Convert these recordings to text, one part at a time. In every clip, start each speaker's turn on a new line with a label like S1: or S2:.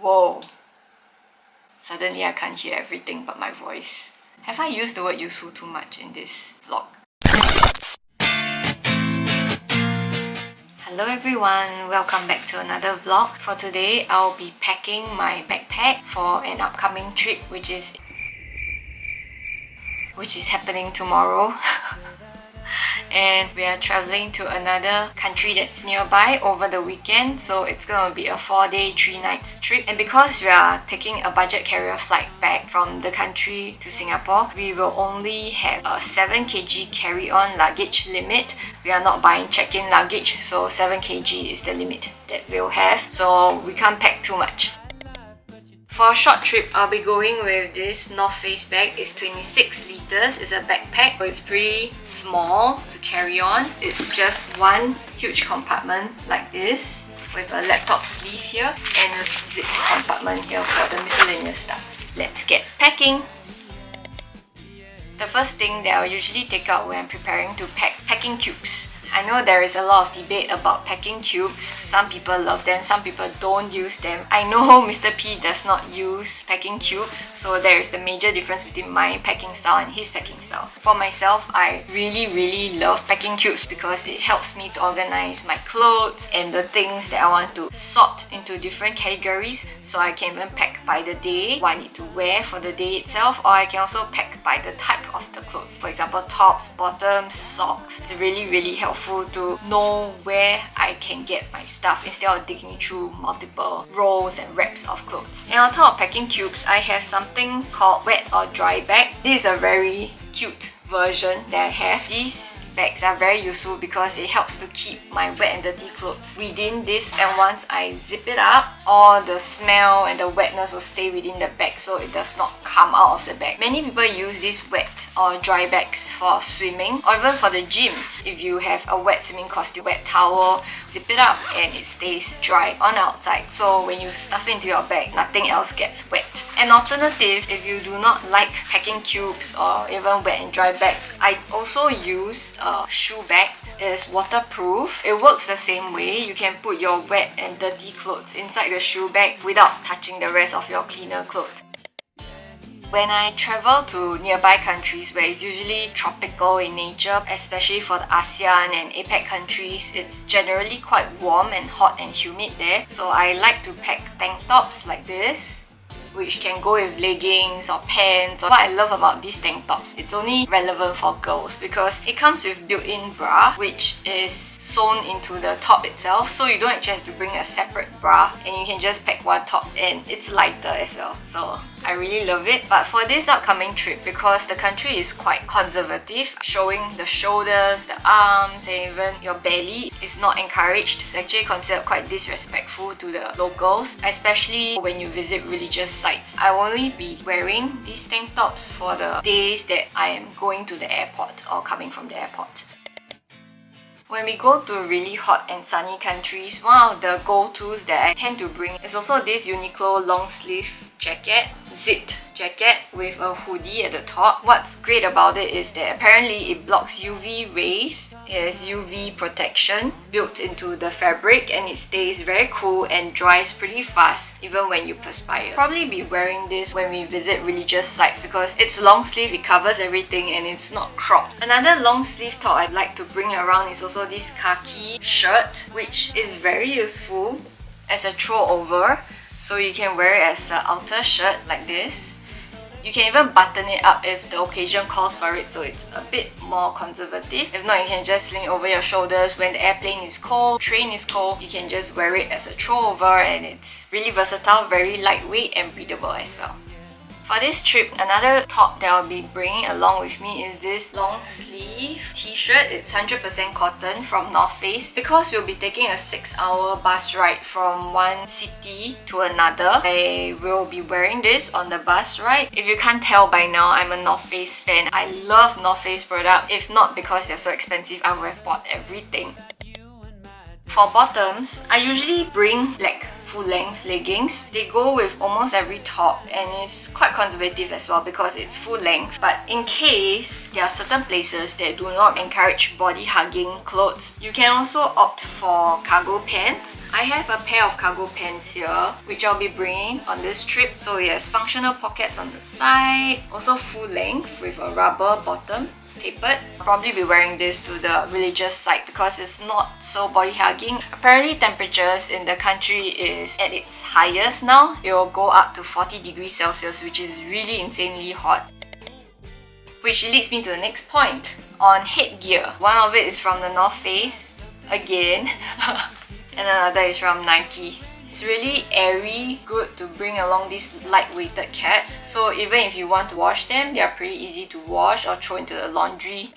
S1: Whoa! Suddenly I can't hear everything but my voice. Have I used the word useful too much in this vlog? Hello everyone, welcome back to another vlog. For today, I'll be packing my backpack for an upcoming trip which is happening tomorrow. And we are traveling to another country that's nearby over the weekend, so it's gonna be a 4-day 3-nights trip. And because we are taking a budget carrier flight back from the country to Singapore, we will only have a 7 kg carry-on luggage limit. We are not buying check-in luggage, so 7 kg is the limit that we'll have, so we can't pack too much. For a short trip, I'll be going with this North Face bag. It's 26 liters. It's a backpack, but it's pretty small to carry on. It's just one huge compartment like this with a laptop sleeve here and a zip compartment here for the miscellaneous stuff. Let's get packing! The first thing that I'll usually take out when I'm preparing to pack, packing cubes. I know there is a lot of debate about packing cubes. Some people love them, some people don't use them. I know Mr. P does not use packing cubes, so there is the major difference between my packing style and his packing style. For myself, I really love packing cubes because it helps me to organize my clothes and the things that I want to sort into different categories, so I can even pack by the day, what I need to wear for the day itself, or I can also pack by the type of the clothes. For example, tops, bottoms, socks. It's really helpful to know where I can get my stuff instead of digging through multiple rolls and wraps of clothes. And on top of packing cubes, I have something called wet or dry bag. This is a very cute version that I have. These bags are very useful because it helps to keep my wet and dirty clothes within this, and once I zip it up, all the smell and the wetness will stay within the bag, so it does not come out of the bag. Many people use these wet or dry bags for swimming or even for the gym. If you have a wet swimming costume, wet towel, zip it up and it stays dry on the outside, so when you stuff it into your bag, nothing else gets wet. An alternative, if you do not like packing cubes or even wet and dry bags, I also use a shoe bag. It is waterproof. It works the same way. You can put your wet and dirty clothes inside the shoe bag without touching the rest of your cleaner clothes. When I travel to nearby countries where it's usually tropical in nature, especially for the ASEAN and APAC countries, it's generally quite warm and hot and humid there. So I like to pack tank tops like this, which can go with leggings or pants. What I love about these tank tops, it's only relevant for girls because it comes with built-in bra, which is sewn into the top itself, so you don't actually have to bring a separate bra and you can just pack one top, and it's lighter as well. So I really love it. But for this upcoming trip, because the country is quite conservative, showing the shoulders, the arms, and even your belly is not encouraged. It's actually considered quite disrespectful to the locals, especially when you visit religious sites. I will only be wearing these tank tops for the days that I am going to the airport or coming from the airport. When we go to really hot and sunny countries, one of the go-tos that I tend to bring is also this Uniqlo long sleeve jacket, zipped jacket with a hoodie at the top. What's great about it is that apparently it blocks UV rays. It has UV protection built into the fabric, and it stays very cool and dries pretty fast even when you perspire. Probably be wearing this when we visit religious sites because it's long sleeve, it covers everything, and it's not cropped. Another long sleeve top I'd like to bring around is also this khaki shirt, which is very useful as a throw over. So you can wear it as an outer shirt like this. You can even button it up if the occasion calls for it, so it's a bit more conservative. If not, you can just sling it over your shoulders. When the airplane is cold, train is cold, you can just wear it as a throw over, and it's really versatile, very lightweight and breathable as well. For this trip, another top that I'll be bringing along with me is this long sleeve t-shirt. It's 100% cotton from North Face. Because we'll be taking a 6-hour bus ride from one city to another, I will be wearing this on the bus ride. If you can't tell by now, I'm a North Face fan. I love North Face products. If not because they're so expensive, I would have bought everything. For bottoms, I usually bring black full-length leggings. They go with almost every top and it's quite conservative as well because it's full length. But in case there are certain places that do not encourage body hugging clothes, you can also opt for cargo pants. I have a pair of cargo pants here which I'll be bringing on this trip. So it has functional pockets on the side, also full length with a rubber bottom, tapered. I'll probably be wearing this to the religious site because it's not so body hugging. Apparently temperatures in the country is at its highest now. It will go up to 40 degrees Celsius, which is really insanely hot. Which leads me to the next point on headgear. One of it is from the North Face again and another is from Nike. It's really airy, good to bring along these light-weighted caps. So even if you want to wash them, they are pretty easy to wash or throw into the laundry.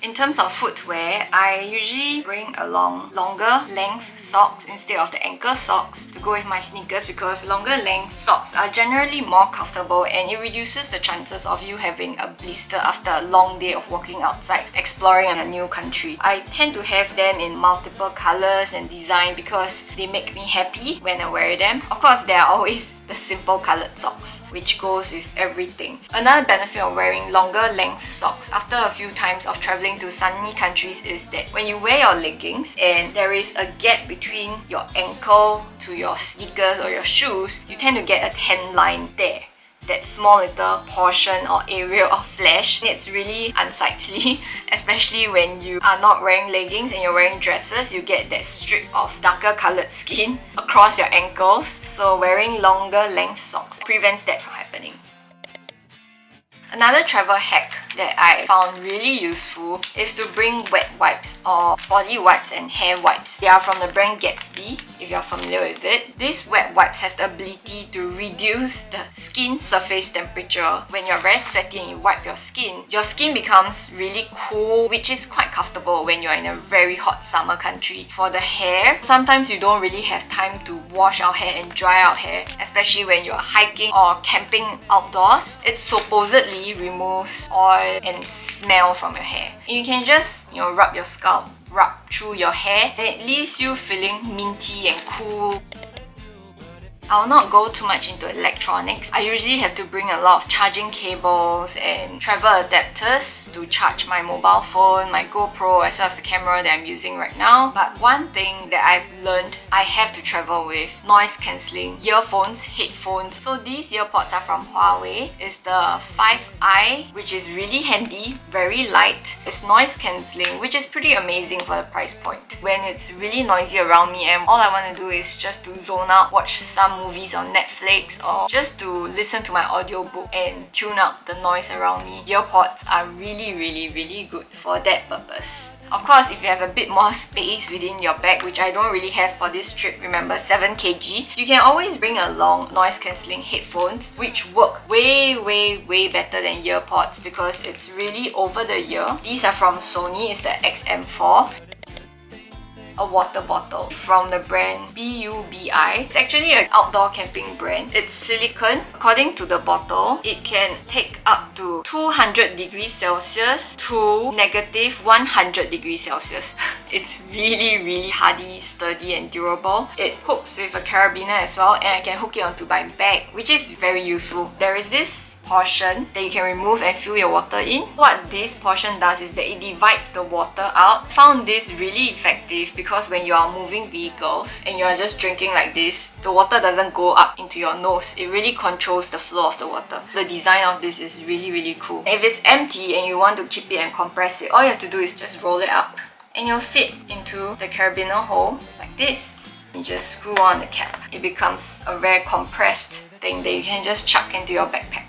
S1: In terms of footwear, I usually bring along longer length socks instead of the ankle socks to go with my sneakers because longer length socks are generally more comfortable and it reduces the chances of you having a blister after a long day of walking outside, exploring a new country. I tend to have them in multiple colors and design because they make me happy when I wear them. Of course, there are always the simple colored socks, which goes with everything. Another benefit of wearing longer length socks after a few times of traveling to sunny countries is that when you wear your leggings and there is a gap between your ankle to your sneakers or your shoes, you tend to get a tan line there. That small little portion or area of flesh. It's really unsightly, especially when you are not wearing leggings and you're wearing dresses. You get that strip of darker colored skin across your ankles. So wearing longer length socks prevents that from happening. Another travel hack that I found really useful is to bring wet wipes or body wipes and hair wipes. They are from the brand Gatsby, if you're familiar with it. This wet wipes has the ability to reduce the skin surface temperature. When you're very sweaty and you wipe your skin becomes really cool, which is quite comfortable when you're in a very hot summer country. For the hair, sometimes you don't really have time to wash our hair and dry our hair, especially when you're hiking or camping outdoors. It supposedly removes oil and smell from your hair. You can just, rub your scalp, rub through your hair, and it leaves you feeling minty and cool. I'll not go too much into electronics. I usually have to bring a lot of charging cables and travel adapters to charge my mobile phone, my GoPro, as well as the camera that I'm using right now. But one thing that I've learned I have to travel with: noise cancelling earphones, headphones. So these earpods are from Huawei. It's the 5i, which is really handy, very light. It's noise cancelling, which is pretty amazing for the price point. When it's really noisy around me and all I want to do is just to zone out, watch some movies on Netflix, or just to listen to my audiobook and tune out the noise around me, earpods are really good for that purpose. Of course, if you have a bit more space within your bag, which I don't really have for this trip, remember 7 kg, you can always bring along noise cancelling headphones, which work way better than earpods because it's really over the ear. These are from Sony, it's the XM4. A water bottle from the brand BUBI. It's actually an outdoor camping brand. It's silicone. According to the bottle, it can take up to 200 degrees Celsius to negative 100 degrees Celsius. It's really hardy, sturdy and durable. It hooks with a carabiner as well, and I can hook it onto my bag, which is very useful. There is this portion that you can remove and fill your water in. What this portion does is that it divides the water out. I found this really effective because when you are moving vehicles and you are just drinking like this, the water doesn't go up into your nose. It really controls the flow of the water. The design of this is really cool. If it's empty and you want to keep it and compress it, all you have to do is just roll it up and you'll fit into the carabiner hole like this. You just screw on the cap. It becomes a very compressed thing that you can just chuck into your backpack.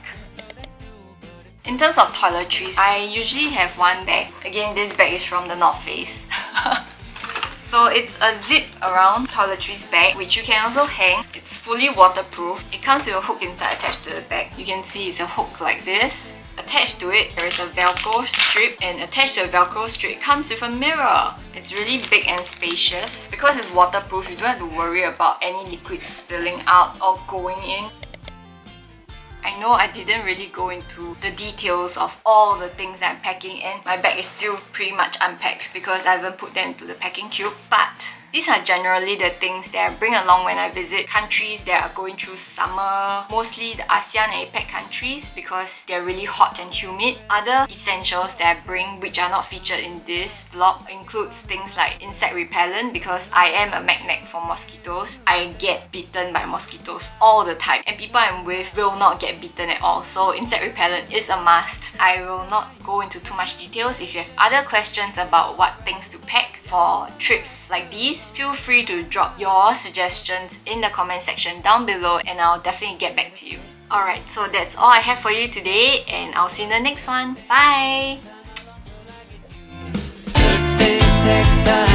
S1: In terms of toiletries, I usually have one bag. Again, this bag is from the North Face. So it's a zip around toiletries bag, which you can also hang. It's fully waterproof. It comes with a hook inside attached to the bag. You can see it's a hook like this. Attached to it, there is a Velcro strip, and attached to the Velcro strip, it comes with a mirror. It's really big and spacious. Because it's waterproof, you don't have to worry about any liquid spilling out or going in. I know I didn't really go into the details of all the things that I'm packing, and my bag is still pretty much unpacked because I haven't put them into the packing cube. But These are generally the things that I bring along when I visit countries that are going through summer, mostly the ASEAN and APAC countries because they're really hot and humid. Other essentials that I bring which are not featured in this vlog includes things like insect repellent because I am a magnet for mosquitoes. I get bitten by mosquitoes all the time and people I'm with will not get bitten at all, so insect repellent is a must. I will not go into too much details. If you have other questions about what things to pack for trips like these, feel free to drop your suggestions in the comment section down below and I'll definitely get back to you. Alright, so that's all I have for you today and I'll see you in the next one. Bye!
S2: Good things take time.